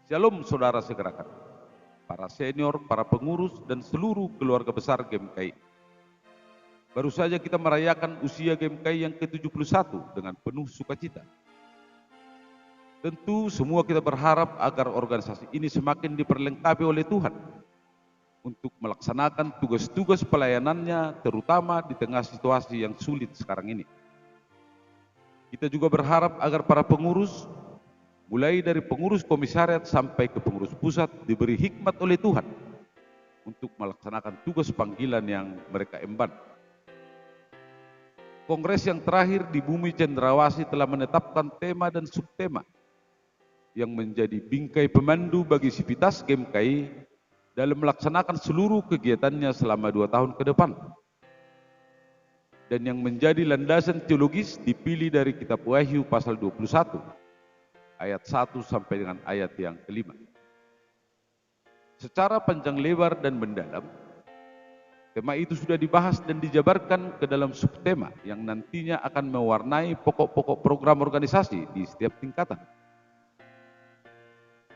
Shalom saudara segerakan, para senior, para pengurus, dan seluruh keluarga besar GMKI. Baru saja kita merayakan usia GMKI yang ke-71 dengan penuh sukacita. Tentu semua kita berharap agar organisasi ini semakin diperlengkapi oleh Tuhan untuk melaksanakan tugas-tugas pelayanannya, terutama di tengah situasi yang sulit sekarang ini. Kita juga berharap agar para pengurus, mulai dari pengurus komisariat sampai ke pengurus pusat, diberi hikmat oleh Tuhan untuk melaksanakan tugas panggilan yang mereka emban. Kongres yang terakhir di Bumi Cendrawasih telah menetapkan tema dan subtema yang menjadi bingkai pemandu bagi Sivitas GMKI dalam melaksanakan seluruh kegiatannya selama 2 tahun ke depan. Dan yang menjadi landasan teologis dipilih dari kitab Wahyu pasal 21, ayat 1 sampai dengan ayat yang kelima. Secara panjang lebar dan mendalam, tema itu sudah dibahas dan dijabarkan ke dalam subtema yang nantinya akan mewarnai pokok-pokok program organisasi di setiap tingkatan.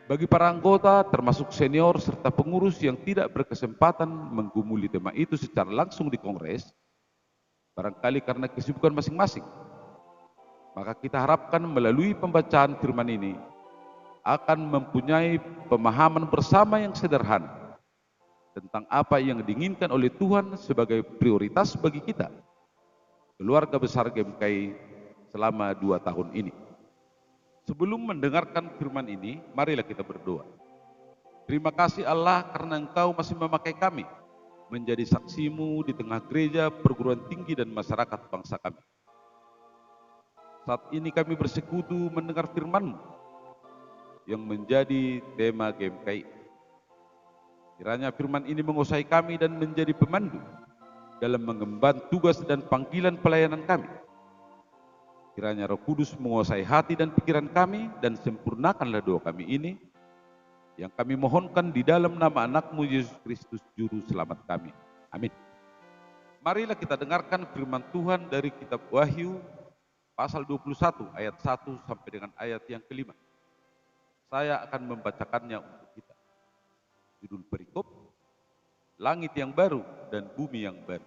Bagi para anggota, termasuk senior serta pengurus yang tidak berkesempatan menggumuli tema itu secara langsung di kongres, barangkali karena kesibukan masing-masing, maka kita harapkan melalui pembacaan firman ini akan mempunyai pemahaman bersama yang sederhana tentang apa yang diinginkan oleh Tuhan sebagai prioritas bagi kita, keluarga besar GMKI, selama 2 tahun ini. Sebelum mendengarkan firman ini, marilah kita berdoa. Terima kasih Allah karena Engkau masih memakai kami menjadi saksi-Mu di tengah gereja, perguruan tinggi, dan masyarakat bangsa kami. Saat ini kami bersekutu mendengar firman-Mu yang menjadi tema GMKI. Kiranya firman ini menguasai kami dan menjadi pemandu dalam mengemban tugas dan panggilan pelayanan kami. Kiranya Roh Kudus menguasai hati dan pikiran kami dan sempurnakanlah doa kami ini yang kami mohonkan di dalam nama anak-Mu Yesus Kristus Juru Selamat kami. Amin. Marilah kita dengarkan firman Tuhan dari kitab Wahyu pasal 21 ayat 1 sampai dengan ayat yang kelima. Saya akan membacakannya untuk kita. Judul perikop, Langit yang baru dan bumi yang baru.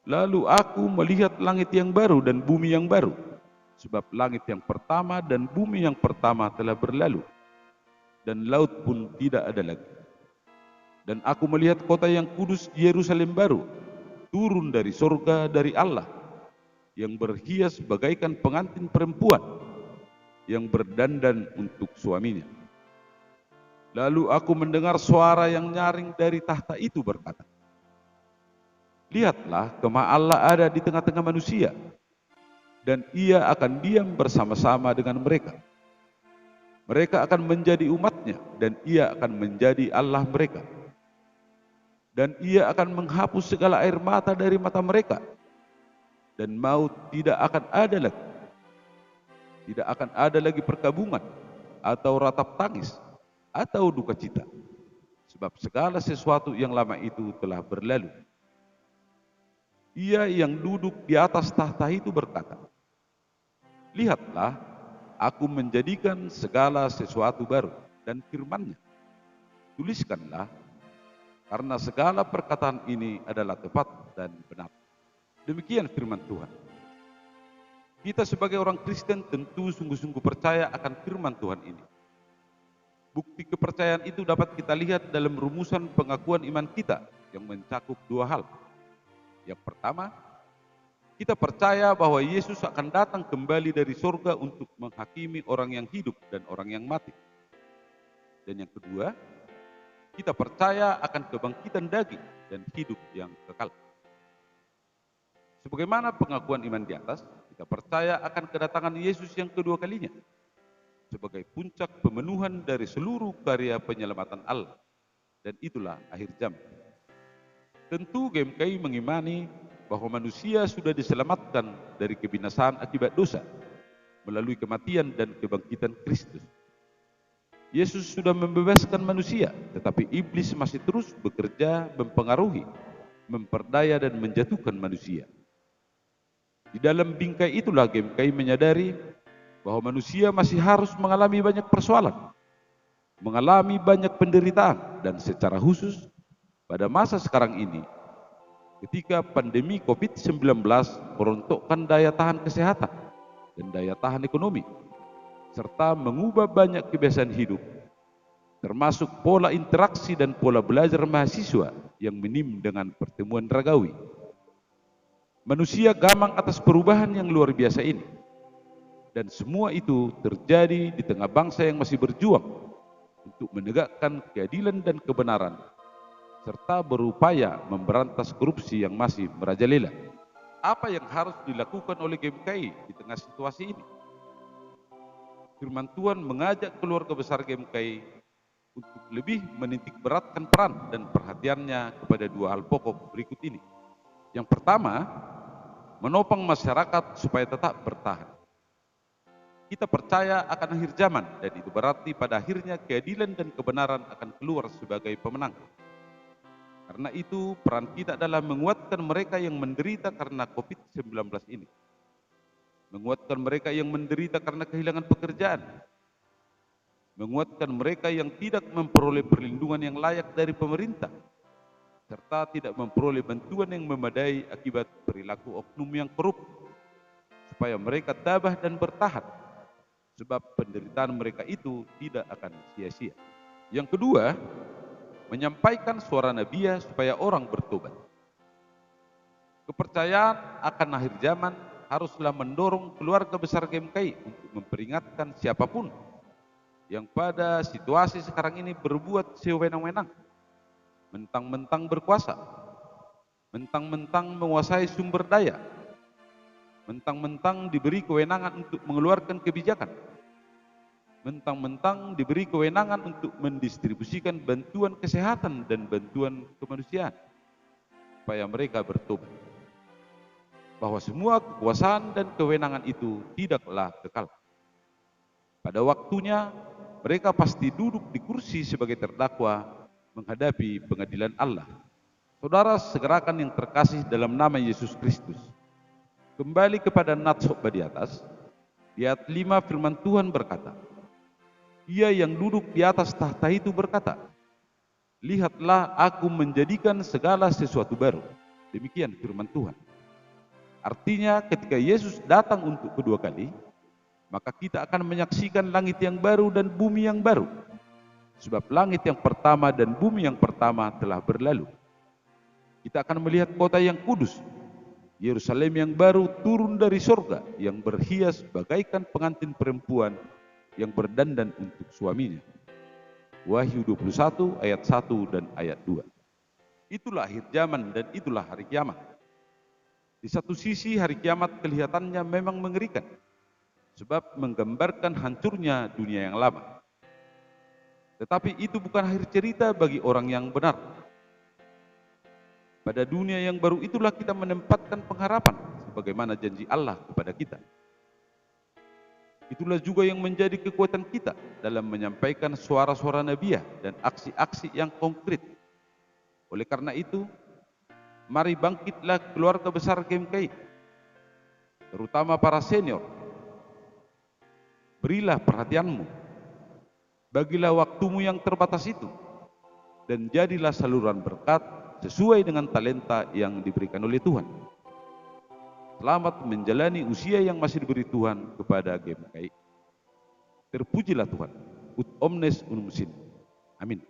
Lalu aku melihat langit yang baru dan bumi yang baru, sebab langit yang pertama dan bumi yang pertama telah berlalu, dan laut pun tidak ada lagi. Dan aku melihat kota yang kudus Yerusalem baru, turun dari sorga dari Allah, yang berhias bagaikan pengantin perempuan, yang berdandan untuk suaminya. Lalu aku mendengar suara yang nyaring dari tahta itu berkata, lihatlah, kemah Allah ada di tengah-tengah manusia, dan Ia akan diam bersama-sama dengan mereka. Mereka akan menjadi umat-Nya, dan Ia akan menjadi Allah mereka. Dan Ia akan menghapus segala air mata dari mata mereka, dan maut tidak akan ada lagi. Tidak akan ada lagi perkabungan, atau ratap tangis, atau duka cita, sebab segala sesuatu yang lama itu telah berlalu. Ia yang duduk di atas tahta itu berkata, lihatlah, aku menjadikan segala sesuatu baru, dan firman-Nya, tuliskanlah, karena segala perkataan ini adalah tepat dan benar. Demikian firman Tuhan. Kita sebagai orang Kristen tentu sungguh-sungguh percaya akan firman Tuhan ini. Bukti kepercayaan itu dapat kita lihat dalam rumusan pengakuan iman kita yang mencakup 2 hal. Yang pertama, kita percaya bahwa Yesus akan datang kembali dari surga untuk menghakimi orang yang hidup dan orang yang mati. Dan yang kedua, kita percaya akan kebangkitan daging dan hidup yang kekal. Sebagaimana pengakuan iman di atas, kita percaya akan kedatangan Yesus yang kedua kalinya sebagai puncak pemenuhan dari seluruh karya penyelamatan Allah. Dan itulah akhir zaman. Tentu GMKI mengimani bahwa manusia sudah diselamatkan dari kebinasaan akibat dosa melalui kematian dan kebangkitan Kristus. Yesus sudah membebaskan manusia, tetapi iblis masih terus bekerja mempengaruhi, memperdaya dan menjatuhkan manusia. Di dalam bingkai itulah GMKI menyadari bahwa manusia masih harus mengalami banyak persoalan, mengalami banyak penderitaan, dan secara khusus pada masa sekarang ini ketika pandemi COVID-19 merontokkan daya tahan kesehatan dan daya tahan ekonomi serta mengubah banyak kebiasaan hidup termasuk pola interaksi dan pola belajar mahasiswa yang minim dengan pertemuan ragawi. Manusia gamang atas perubahan yang luar biasa ini, dan semua itu terjadi di tengah bangsa yang masih berjuang untuk menegakkan keadilan dan kebenaran serta berupaya memberantas korupsi yang masih merajalela. Apa yang harus dilakukan oleh GMKI di tengah situasi ini? Firman Tuhan mengajak keluarga besar GMKI untuk lebih menitik beratkan peran dan perhatiannya kepada dua hal pokok berikut ini. Yang pertama, menopang masyarakat supaya tetap bertahan. Kita percaya akan akhir zaman, dan itu berarti pada akhirnya keadilan dan kebenaran akan keluar sebagai pemenang. Karena itu peran kita adalah menguatkan mereka yang menderita karena COVID-19 ini. Menguatkan mereka yang menderita karena kehilangan pekerjaan. Menguatkan mereka yang tidak memperoleh perlindungan yang layak dari pemerintah, serta tidak memperoleh bantuan yang memadai akibat perilaku oknum yang korup, supaya mereka tabah dan bertahan, sebab penderitaan mereka itu tidak akan sia-sia. Yang kedua, menyampaikan suara nabiah supaya orang bertobat. Kepercayaan akan akhir zaman haruslah mendorong keluarga besar GMKI untuk memperingatkan siapapun yang pada situasi sekarang ini berbuat sewenang-wenang, mentang-mentang berkuasa, mentang-mentang menguasai sumber daya, mentang-mentang diberi kewenangan untuk mengeluarkan kebijakan, mentang-mentang diberi kewenangan untuk mendistribusikan bantuan kesehatan dan bantuan kemanusiaan, supaya mereka bertobat. Bahwa semua kekuasaan dan kewenangan itu tidaklah kekal. Pada waktunya, mereka pasti duduk di kursi sebagai terdakwa menghadapi pengadilan Allah. Saudara segerakan yang terkasih dalam nama Yesus Kristus, kembali kepada nats khotbah di atas. Di ayat 5 firman Tuhan berkata, Ia yang duduk di atas tahta itu berkata, Lihatlah aku menjadikan segala sesuatu baru. Demikian firman Tuhan. Artinya ketika Yesus datang untuk kedua kali, maka kita akan menyaksikan langit yang baru dan bumi yang baru. Sebab langit yang pertama dan bumi yang pertama telah berlalu. Kita akan melihat kota yang kudus, Yerusalem yang baru turun dari surga, yang berhias bagaikan pengantin perempuan yang berdandan untuk suaminya. Wahyu 21 ayat 1 dan ayat 2. Itulah akhir zaman dan itulah hari kiamat. Di satu sisi hari kiamat kelihatannya memang mengerikan, sebab menggambarkan hancurnya dunia yang lama. Tetapi itu bukan akhir cerita bagi orang yang benar. Pada dunia yang baru itulah kita menempatkan pengharapan, sebagaimana janji Allah kepada kita. Itulah juga yang menjadi kekuatan kita dalam menyampaikan suara-suara nabiah dan aksi-aksi yang konkret. Oleh karena itu, mari bangkitlah keluarga besar GMKI, terutama para senior. Berilah perhatianmu, bagilah waktumu yang terbatas itu, dan jadilah saluran berkat sesuai dengan talenta yang diberikan oleh Tuhan. Selamat menjalani usia yang masih diberi Tuhan kepada GMKI. Terpujilah Tuhan. Ut omnes unum sin. Amin.